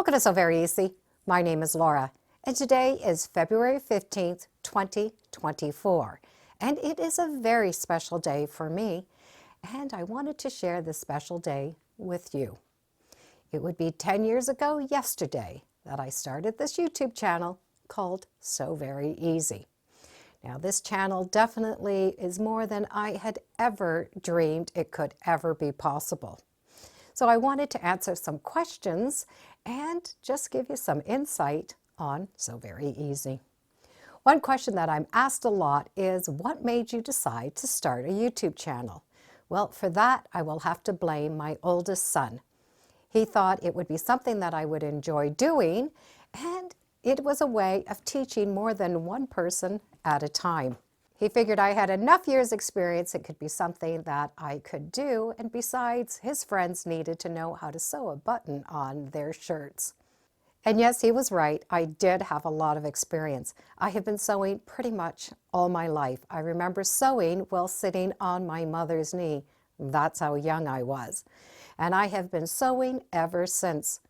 Welcome to Sew Very Easy. My name is Laura, and today is February 15th, 2024. And it is a very special day for me, and I wanted to share this special day with you. It would be 10 years ago yesterday that I started this YouTube channel called Sew Very Easy. Now, this channel definitely is more than I had ever dreamed it could ever be possible. So I wanted to answer some questions and just give you some insight on Sew Very Easy. One question that I'm asked a lot is, what made you decide to start a YouTube channel? Well, for that, I will have to blame my oldest son. He thought it would be something that I would enjoy doing, and it was a way of teaching more than one person at a time. He figured I had enough years experience, it could be something that I could do, and besides, his friends needed to know how to sew a button on their shirts. And yes, he was right. I did have a lot of experience. I have been sewing pretty much all my life. I remember sewing while sitting on my mother's knee. That's how young I was. And I have been sewing ever since.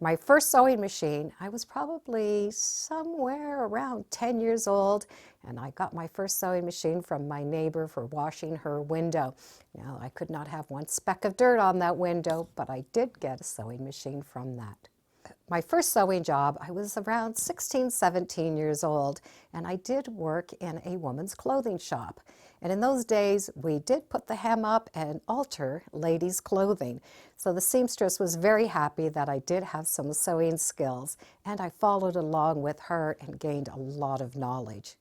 My first sewing machine, I was probably somewhere around 10 years old, and I got my first sewing machine from my neighbor for washing her window. Now, I could not have one speck of dirt on that window, but I did get a sewing machine from that. My first sewing job, I was around 16, 17 years old, and I did work in a woman's clothing shop. And in those days, we did put the hem up and alter ladies' clothing. So the seamstress was very happy that I did have some sewing skills, and I followed along with her and gained a lot of knowledge.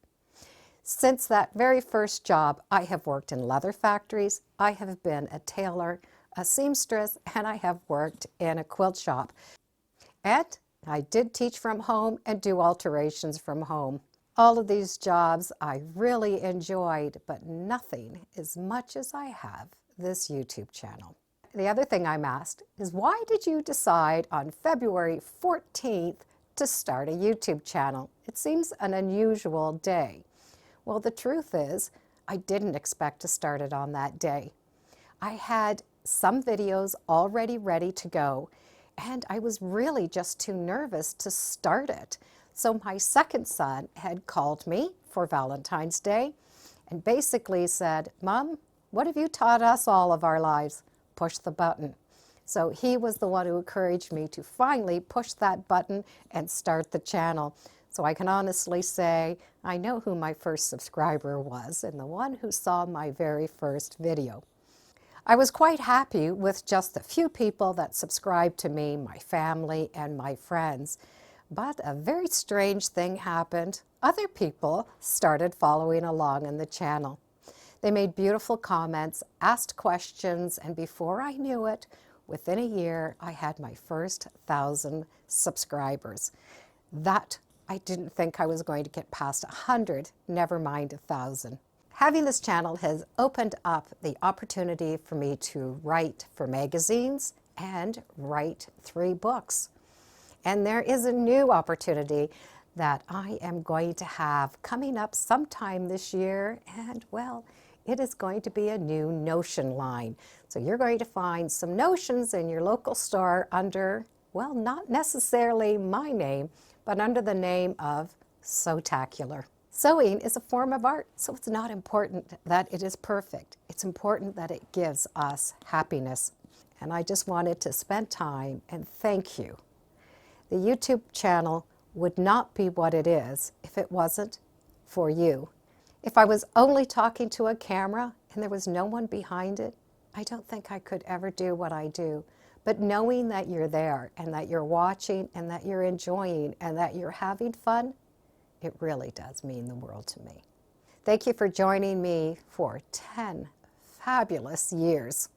Since that very first job, I have worked in leather factories, I have been a tailor, a seamstress, and I have worked in a quilt shop. And I did teach from home and do alterations from home. All of these jobs I really enjoyed, but nothing as much as I have this YouTube channel. The other thing I'm asked is, why did you decide on February 14th to start a YouTube channel? It seems an unusual day. Well, the truth is, I didn't expect to start it on that day. I had some videos already ready to go, and I was really just too nervous to start it. So my second son had called me for Valentine's Day and basically said, "Mom, what have you taught us all of our lives? Push the button." So he was the one who encouraged me to finally push that button and start the channel. So I can honestly say I know who my first subscriber was and the one who saw my very first video. I was quite happy with just the few people that subscribed to me, my family and my friends. But a very strange thing happened. Other people started following along in the channel. They made beautiful comments, asked questions, and before I knew it, within a year, I had my first 1,000 subscribers. That I didn't think I was going to get past 100, never mind 1,000. Having this channel has opened up the opportunity for me to write for magazines and write 3 books. And there is a new opportunity that I am going to have coming up sometime this year, and well, it is going to be a new notion line. So you're going to find some notions in your local store under, well, not necessarily my name, but under the name of Sewtacular. Sewing is a form of art, so it's not important that it is perfect. It's important that it gives us happiness. And I just wanted to spend time and thank you. The YouTube channel would not be what it is if it wasn't for you. If I was only talking to a camera and there was no one behind it, I don't think I could ever do what I do. But knowing that you're there and that you're watching and that you're enjoying and that you're having fun, it really does mean the world to me. Thank you for joining me for 10 fabulous years.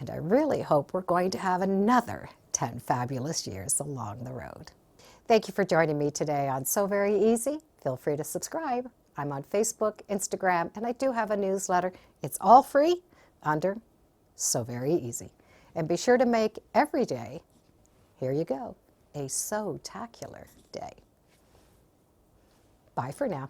And I really hope we're going to have another 10 fabulous years along the road. Thank you for joining me today on Sew Very Easy. Feel free to subscribe. I'm on Facebook, Instagram, and I do have a newsletter. It's all free under Sew Very Easy. And be sure to make every day, here you go, a Sewtacular day. Bye for now.